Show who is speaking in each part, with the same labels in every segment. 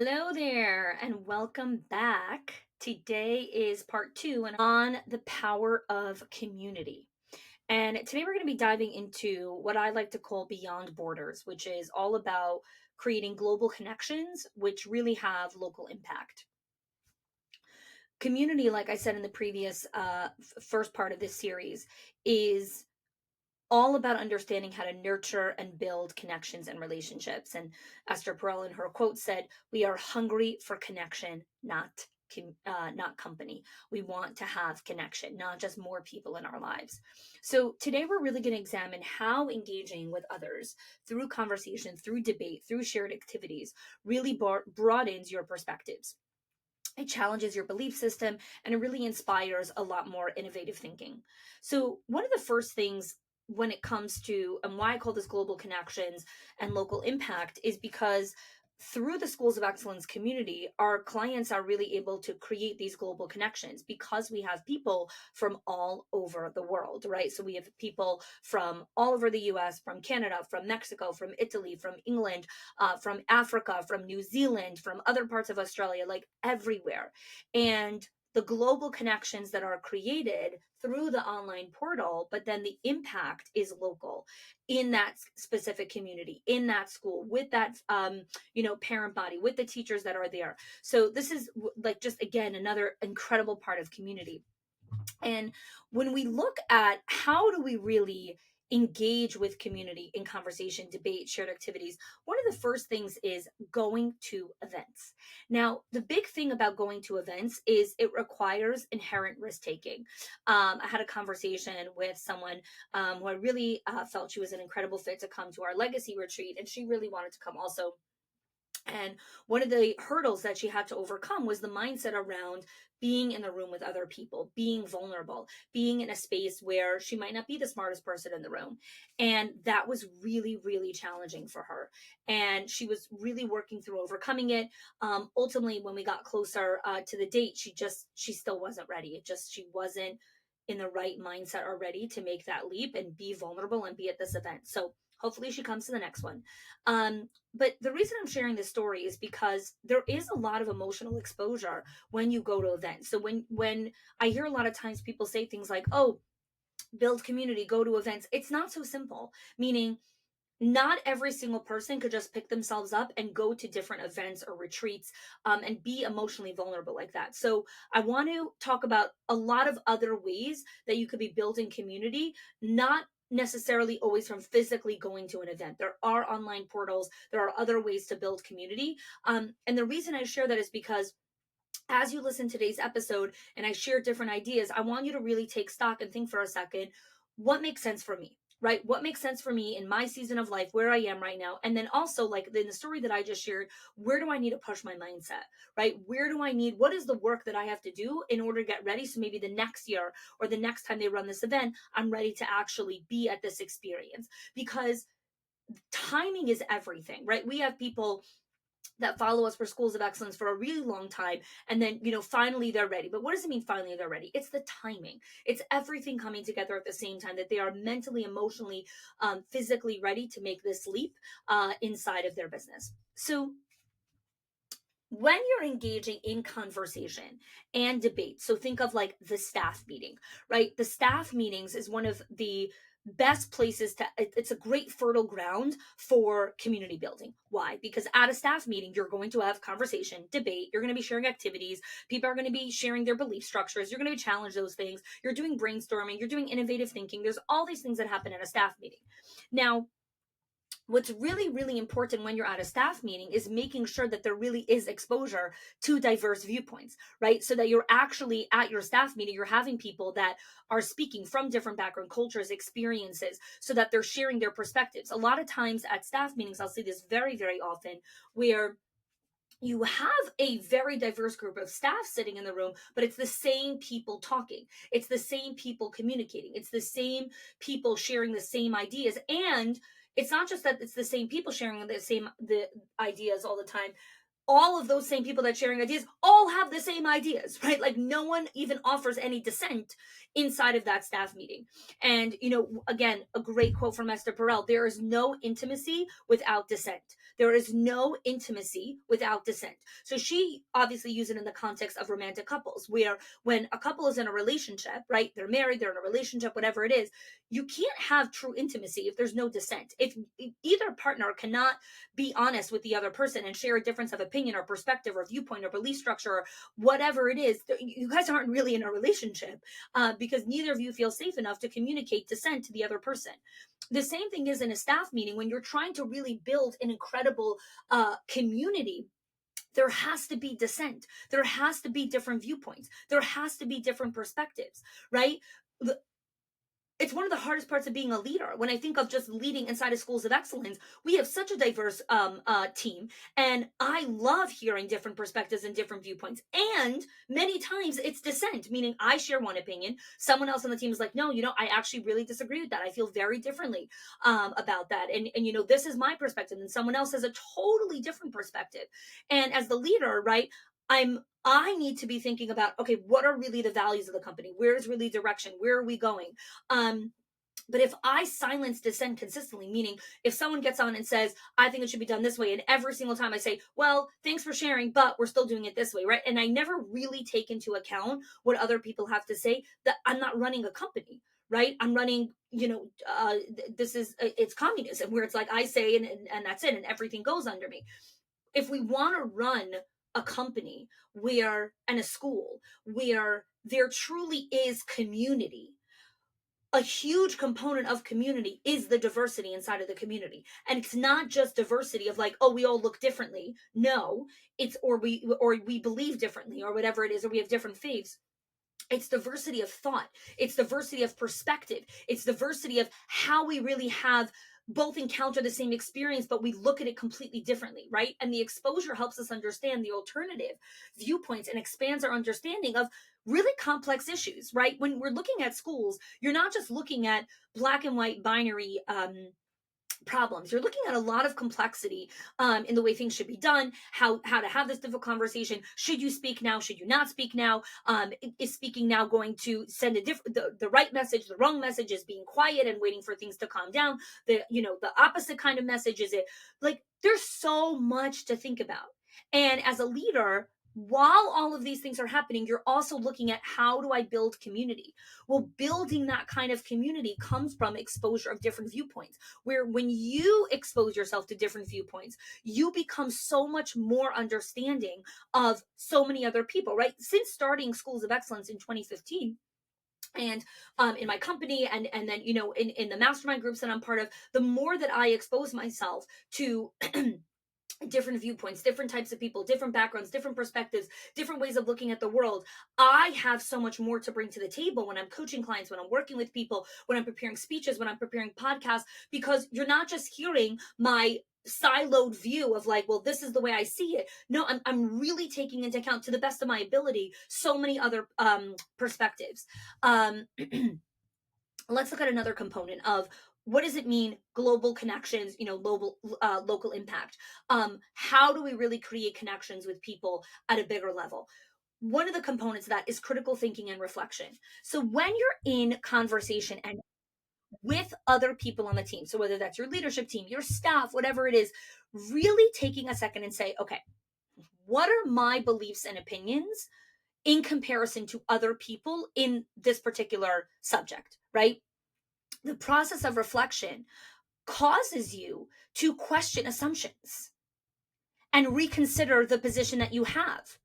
Speaker 1: Hello there, and welcome back. Today is part two and on the power of community. And today we're going to be diving into what I like to call beyond borders, which is all about creating global connections, which really have local impact. Community, like I said in the previous first part of this series, is all about understanding how to nurture and build connections and relationships. And Esther Perel in her quote said, "We are hungry for connection, not company. We want to have connection, not just more people in our lives." So today we're really going to examine how engaging with others through conversation, through debate, through shared activities really broadens your perspectives. It challenges your belief system and it really inspires a lot more innovative thinking. So, one of the first things when it comes to, and why I call this global connections and local impact, is because through the Schools of Excellence community, our clients are really able to create these global connections because we have people from all over the world, right? So we have people from all over the US, from Canada, from Mexico, from Italy, from England, from Africa, from New Zealand, from other parts of Australia, like everywhere. And the global connections that are created through the online portal, but then the impact is local in that specific community, in that school, with that parent body, with the teachers that are there. So this is like just again another incredible part of community. And when we look at how do we really engage with community in conversation, debate, shared activities, one of the first things is going to events. Now, the big thing about going to events is it requires inherent risk taking. I had a conversation with someone who I really felt she was an incredible fit to come to our legacy retreat, and she really wanted to come also. And one of the hurdles that she had to overcome was the mindset around being in the room with other people, being vulnerable, being in a space where she might not be the smartest person in the room. And that was really, really challenging for her. And she was really working through overcoming it. Ultimately, when we got closer to the date, she still wasn't ready. She wasn't in the right mindset already to make that leap and be vulnerable and be at this event. So hopefully she comes to the next one. But the reason I'm sharing this story is because there is a lot of emotional exposure when you go to events. So when I hear a lot of times people say things like, "Oh, build community, go to events," it's not so simple. Meaning, not every single person could just pick themselves up and go to different events or retreats and be emotionally vulnerable like that. So I want to talk about a lot of other ways that you could be building community, not necessarily always from physically going to an event. There are online portals, there are other ways to build community. And the reason I share that is because as you listen to today's episode and I share different ideas, I want you to really take stock and think for a second, what makes sense for me? Right? What makes sense for me in my season of life, where I am right now? And then also, like in the story that I just shared, where do I need to push my mindset? Right? What is the work that I have to do in order to get ready? So maybe the next year or the next time they run this event, I'm ready to actually be at this experience because timing is everything, right? We have people that follow us for Schools of Excellence for a really long time, and then finally they're ready. But what does it mean finally they're ready? It's the timing. It's everything coming together at the same time, that they are mentally, emotionally, physically ready to make this leap inside of their business. So when you're engaging in conversation and debate, so think of like the staff meeting, right? The staff meetings is one of the best places it's a great fertile ground for community building. Why? Because at a staff meeting, you're going to have conversation, debate, you're going to be sharing activities, people are going to be sharing their belief structures, you're going to be challenge those things, you're doing brainstorming, you're doing innovative thinking. There's all these things that happen at a staff meeting. Now, what's really, really important when you're at a staff meeting is making sure that there really is exposure to diverse viewpoints, right? So that you're actually at your staff meeting, you're having people that are speaking from different background, cultures, experiences, so that they're sharing their perspectives. A lot of times at staff meetings, I'll see this very, very often, where you have a very diverse group of staff sitting in the room, but it's the same people talking. It's the same people communicating. It's the same people sharing the same ideas. And it's not just that it's the same people sharing the ideas all the time. all of those same people that sharing ideas all have the same ideas, right? Like no one even offers any dissent inside of that staff meeting. And, again, a great quote from Esther Perel: there is no intimacy without dissent. There is no intimacy without dissent. So she obviously used it in the context of romantic couples, where when a couple is in a relationship, right? They're married, they're in a relationship, whatever it is, you can't have true intimacy if there's no dissent. If either partner cannot be honest with the other person and share a difference of opinion or perspective or viewpoint or belief structure or whatever it is, you guys aren't really in a relationship, because neither of you feel safe enough to communicate dissent to the other person. The same thing is in a staff meeting when you're trying to really build an incredible community. There has to be dissent. There has to be different viewpoints. There has to be different perspectives, right? It's one of the hardest parts of being a leader. When I think of just leading inside of schools of excellence, we have such a diverse team, and I love hearing different perspectives and different viewpoints. And many times it's dissent, meaning I share one opinion, someone else on the team is like, no, I actually really disagree with that. I feel very differently about that, and this is my perspective, and someone else has a totally different perspective. And as the leader, right, I need to be thinking about, okay, what are really the values of the company? Where is really direction? Where are we going? But if I silence dissent consistently, meaning if someone gets on and says, I think it should be done this way, and every single time I say, well, thanks for sharing, but we're still doing it this way, right? And I never really take into account what other people have to say, that I'm not running a company, right? I'm running, it's communism, where it's like I say, and that's it, and everything goes under me. If we want to run a company and a school where there truly is community, a huge component of community is the diversity inside of the community. And it's not just diversity of like, oh, we all look differently. No, it's or we believe differently or whatever it is, or we have different faiths. It's diversity of thought. It's diversity of perspective. It's diversity of how we really have both encounter the same experience, but we look at it completely differently, right? And the exposure helps us understand the alternative viewpoints and expands our understanding of really complex issues, right? When we're looking at schools, you're not just looking at black and white binary problems. You're looking at a lot of complexity in the way things should be done, how to have this difficult conversation. Should you speak now? Should you not speak now? Is speaking now going to send the right message? The wrong message is being quiet and waiting for things to calm down. The opposite kind of message is it. Like, there's so much to think about. And as a leader, while all of these things are happening, you're also looking at, how do I build community? Well, building that kind of community comes from exposure of different viewpoints, where when you expose yourself to different viewpoints, you become so much more understanding of so many other people, right? Since starting Schools of Excellence in 2015, and in my company, and then in the mastermind groups that I'm part of, the more that I expose myself to different viewpoints, different types of people, different backgrounds, different perspectives, different ways of looking at the world, I have so much more to bring to the table when I'm coaching clients, when I'm working with people, when I'm preparing speeches, when I'm preparing podcasts, because you're not just hearing my siloed view of like, well, this is the way I see it. No, I'm really taking into account, to the best of my ability, so many other perspectives. Let's look at another component of, what does it mean, global connections, local impact. How do we really create connections with people at a bigger level? One of the components of that is critical thinking and reflection. So when you're in conversation and with other people on the team, so whether that's your leadership team, your staff, whatever it is, really taking a second and say, okay, what are my beliefs and opinions in comparison to other people in this particular subject, right? The process of reflection causes you to question assumptions and reconsider the position that you have,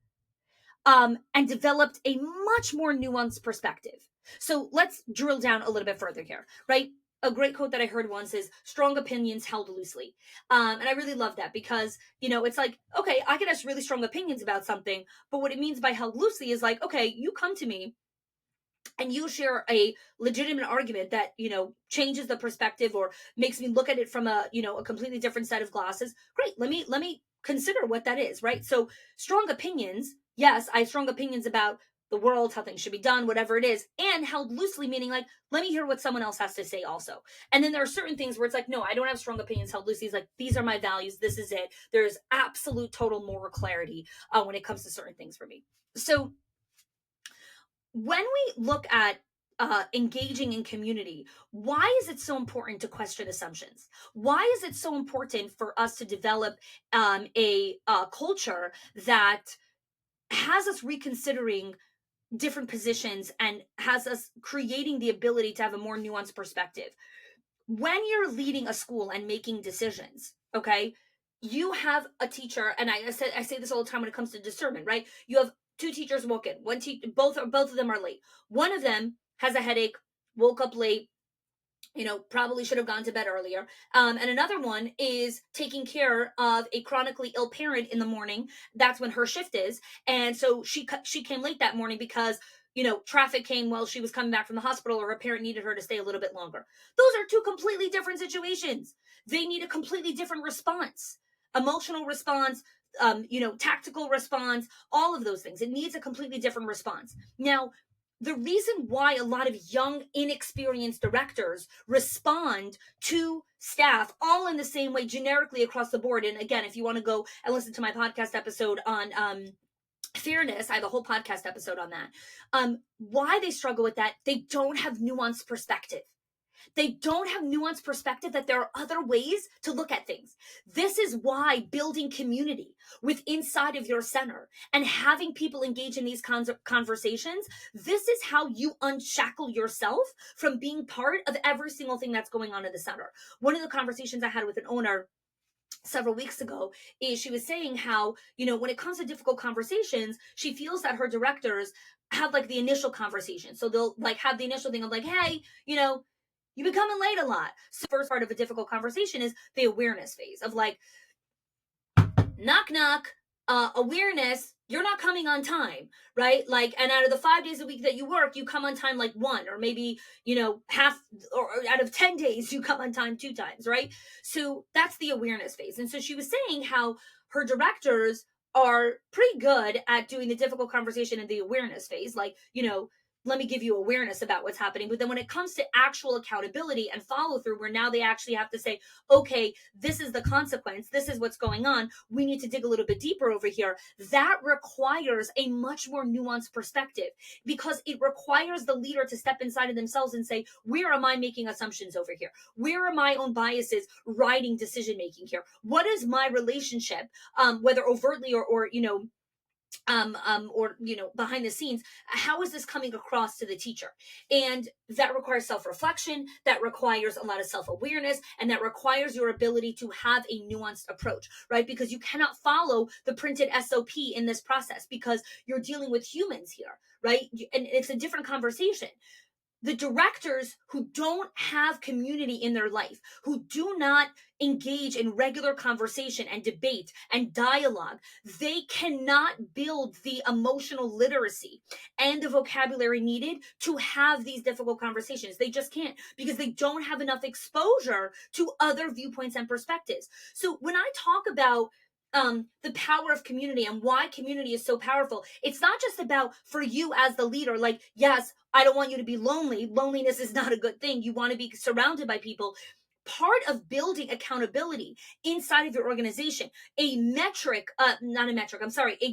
Speaker 1: and developed a much more nuanced perspective. So let's drill down a little bit further here, right? A great quote that I heard once is, strong opinions held loosely. And I really love that, because, it's like, okay, I can have really strong opinions about something, but what it means by held loosely is like, okay, you come to me and you share a legitimate argument that changes the perspective or makes me look at it from a completely different set of glasses. Great, let me consider what that is, right? So strong opinions, yes, I have strong opinions about the world, how things should be done, whatever it is, and held loosely, meaning like, let me hear what someone else has to say also. And then there are certain things where it's like, no, I don't have strong opinions held loosely. It's like, these are my values. This is it. There's absolute total moral clarity when it comes to certain things for me. So when we look at engaging in community, why is it so important to question assumptions? Why is it so important for us to develop a culture that has us reconsidering different positions and has us creating the ability to have a more nuanced perspective? When you're leading a school and making decisions, okay, you have a teacher, and I say this all the time when it comes to discernment, right? You have two teachers walk in. Both of them are late. One of them has a headache, woke up late, probably should have gone to bed earlier. And another one is taking care of a chronically ill parent in the morning. That's when her shift is, and so she came late that morning because traffic came while she was coming back from the hospital, or her parent needed her to stay a little bit longer. Those are two completely different situations. They need a completely different response, emotional response. Tactical response, all of those things. It needs a completely different response. Now, the reason why a lot of young, inexperienced directors respond to staff all in the same way, generically across the board. And again, if you want to go and listen to my podcast episode on fairness, I have a whole podcast episode on that. Why they struggle with that, they don't have nuanced perspective. They don't have nuanced perspective that there are other ways to look at things. This is why building community with inside of your center and having people engage in these kinds of conversations, this is how you unshackle yourself from being part of every single thing that's going on in the center. One of the conversations I had with an owner several weeks ago is she was saying how, when it comes to difficult conversations, she feels that her directors have like the initial conversation. So they'll like have the initial thing of like, hey, you've been coming late a lot. So the first part of a difficult conversation is the awareness phase of like, knock, knock, awareness, you're not coming on time, right? Like, and out of the 5 days a week that you work, you come on time like one, or maybe, half, or out of 10 days, you come on time 2 times, right? So that's the awareness phase. And so she was saying how her directors are pretty good at doing the difficult conversation in the awareness phase. Like, let me give you awareness about what's happening. But then when it comes to actual accountability and follow through, where now they actually have to say, okay, this is the consequence, this is what's going on, we need to dig a little bit deeper over here. That requires a much more nuanced perspective, because it requires the leader to step inside of themselves and say, where am I making assumptions over here? Where are my own biases riding decision making here? What is my relationship, whether overtly or behind the scenes, how is this coming across to the teacher? And that requires self-reflection, that requires a lot of self-awareness, and that requires your ability to have a nuanced approach, right? Because you cannot follow the printed SOP in this process, because you're dealing with humans here, right? And it's a different conversation. The directors who don't have community in their life, who do not engage in regular conversation and debate and dialogue, they cannot build the emotional literacy and the vocabulary needed to have these difficult conversations. They just can't, because they don't have enough exposure to other viewpoints and perspectives. So when I talk about the power of community and why community is so powerful, it's not just about for you as the leader, like, yes, I don't want you to be lonely. Loneliness is not a good thing. You want to be surrounded by people. Part of building accountability inside of your organization, a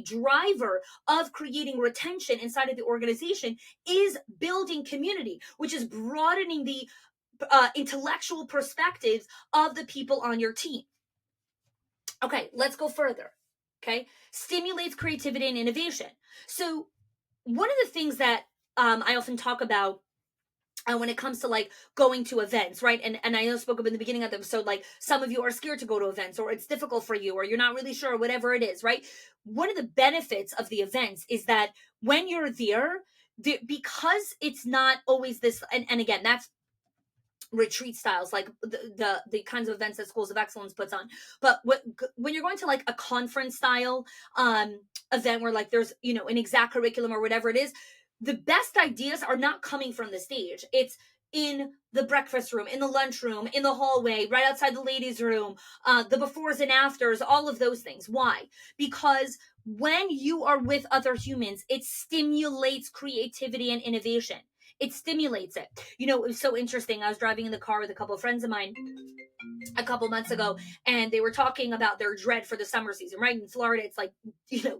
Speaker 1: driver of creating retention inside of the organization is building community, which is broadening the intellectual perspectives of the people on your team. Okay, let's go further. Okay, stimulates creativity and innovation. So one of the things that I often talk about when it comes to like going to events, right? And I know I spoke up in the beginning of the episode, like some of you are scared to go to events, or it's difficult for you, or you're not really sure, whatever it is, right? One of the benefits of the events is that when you're there, because it's not always this, and again, that's retreat styles, like the kinds of events that Schools of Excellence puts on. But when you're going to like a conference style event where like there's an exact curriculum or whatever it is, the best ideas are not coming from the stage. It's in the breakfast room, in the lunchroom, in the hallway, right outside the ladies' room, the befores and afters, all of those things. Why? Because When you are with other humans, it stimulates creativity and innovation. It stimulates it. You know, it was so interesting. I was driving in the car with a couple of friends of mine a couple months ago, and they were talking about their dread for the summer season. Right in Florida, it's like,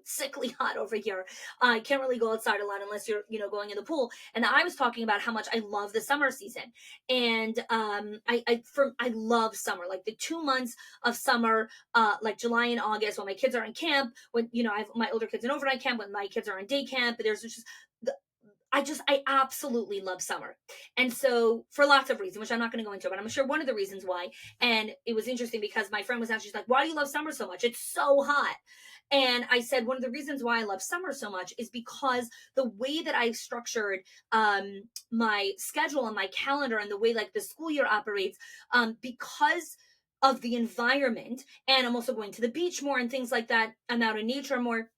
Speaker 1: sickly hot over here. I can't really go outside a lot unless you're, going in the pool. And I was talking about how much I love the summer season. And I love summer, like the 2 months of summer, like July and August, when my kids are in camp, when I have my older kids in overnight camp, when my kids are in day camp. There's just I absolutely love summer. And so, for lots of reasons, which I'm not going to go into, but I'm sure one of the reasons why. And it was interesting because my friend was actually like, "Why do you love summer so much? It's so hot." And I said, one of the reasons why I love summer so much is because the way that I've structured my schedule and my calendar, and the way like the school year operates, because of the environment. And I'm also going to the beach more and things like that. I'm out in nature more.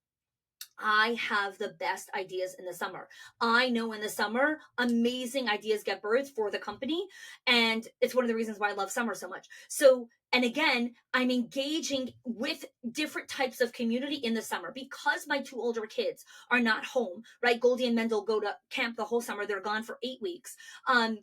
Speaker 1: I have the best ideas in the summer. I know in the summer, amazing ideas get birthed for the company. And it's one of the reasons why I love summer so much. So, and again, I'm engaging with different types of community in the summer because my two older kids are not home, right? Goldie and Mendel go to camp the whole summer. They're gone for 8 weeks. And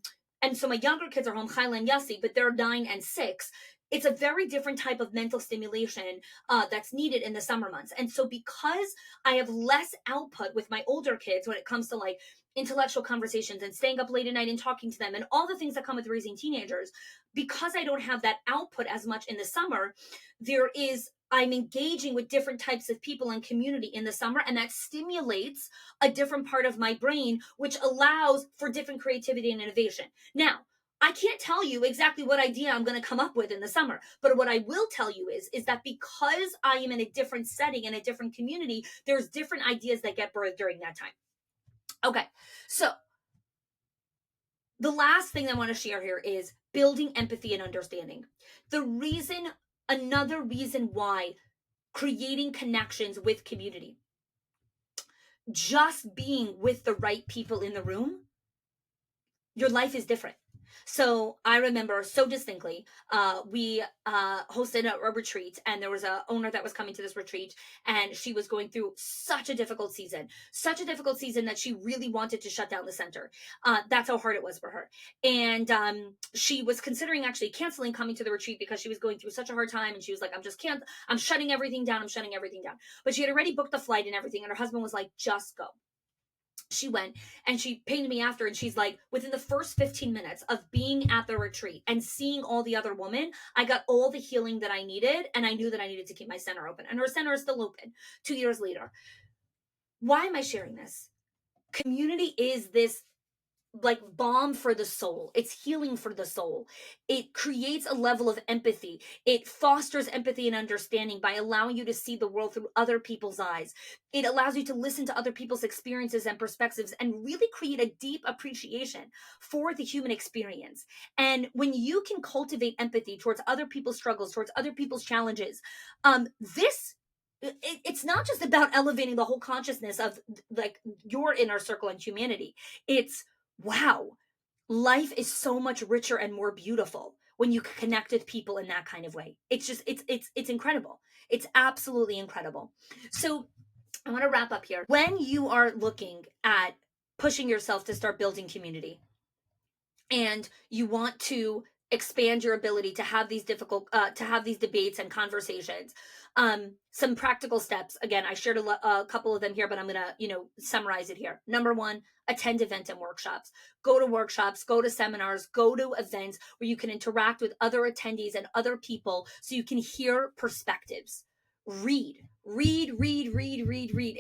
Speaker 1: so my younger kids are home, Kyla and Yossi, but they're 9 and 6. It's a very different type of mental stimulation that's needed in the summer months. And so, because I have less output with my older kids when it comes to like intellectual conversations and staying up late at night and talking to them and all the things that come with raising teenagers, because I don't have that output as much in the summer, I'm engaging with different types of people and community in the summer, and that stimulates a different part of my brain, which allows for different creativity and innovation. Now, I can't tell you exactly what idea I'm going to come up with in the summer, but what I will tell you is that because I am in a different setting, in a different community, there's different ideas that get birthed during that time. Okay, so the last thing I want to share here is building empathy and understanding. Another reason why creating connections with community, just being with the right people in the room, your life is different. So I remember so distinctly, we hosted a retreat, and there was a owner that was coming to this retreat, and she was going through such a difficult season, that she really wanted to shut down the center. That's how hard it was for her. And she was considering actually canceling coming to the retreat because she was going through such a hard time. And she was like, I'm shutting everything down. I'm shutting everything down. But she had already booked the flight and everything. And her husband was like, just go. She went, and she pinged me after, and she's like, within the first 15 minutes of being at the retreat and seeing all the other women, I got all the healing that I needed, and I knew that I needed to keep my center open. And her center is still open 2 years later. Why am I sharing this? Community is this like balm for the soul. It's healing for the soul. It creates a level of empathy. It fosters empathy and understanding by allowing you to see the world through other people's eyes. It allows you to listen to other people's experiences and perspectives and really create a deep appreciation for the human experience. And when you can cultivate empathy towards other people's struggles, towards other people's challenges, it's not just about elevating the whole consciousness of like your inner circle and humanity. It's wow, life is so much richer and more beautiful when you connect with people in that kind of way. It's just it's incredible. It's absolutely incredible. So I want to wrap up here. When you are looking at pushing yourself to start building community, and you want to expand your ability to have these debates and conversations, some practical steps. Again, I shared a couple of them here, but I'm gonna summarize it here. Number one, attend events and workshops. Go to workshops, go to seminars, go to events where you can interact with other attendees and other people so you can hear perspectives. Read.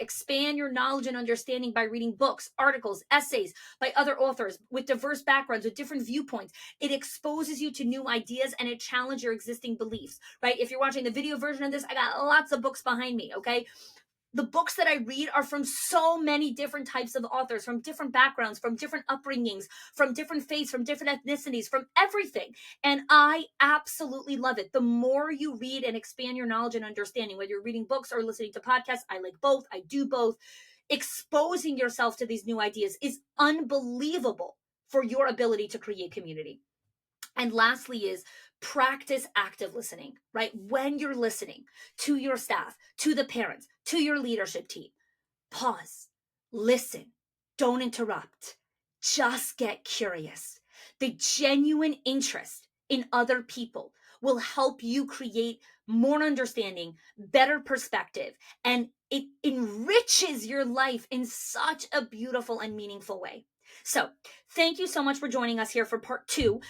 Speaker 1: Expand your knowledge and understanding by reading books, articles, essays by other authors with diverse backgrounds, with different viewpoints. It exposes you to new ideas, and it challenges your existing beliefs, right? If you're watching the video version of this, I got lots of books behind me, okay? The books that I read are from so many different types of authors, from different backgrounds, from different upbringings, from different faiths, from different ethnicities, from everything. And I absolutely love it. The more you read and expand your knowledge and understanding, whether you're reading books or listening to podcasts, I like both. I do both. Exposing yourself to these new ideas is unbelievable for your ability to create community. And lastly is practice active listening, right? When you're listening to your staff, to the parents, to your leadership team, pause, listen, don't interrupt, just get curious. The genuine interest in other people will help you create more understanding, better perspective, and it enriches your life in such a beautiful and meaningful way. So, thank you so much for joining us here for part two.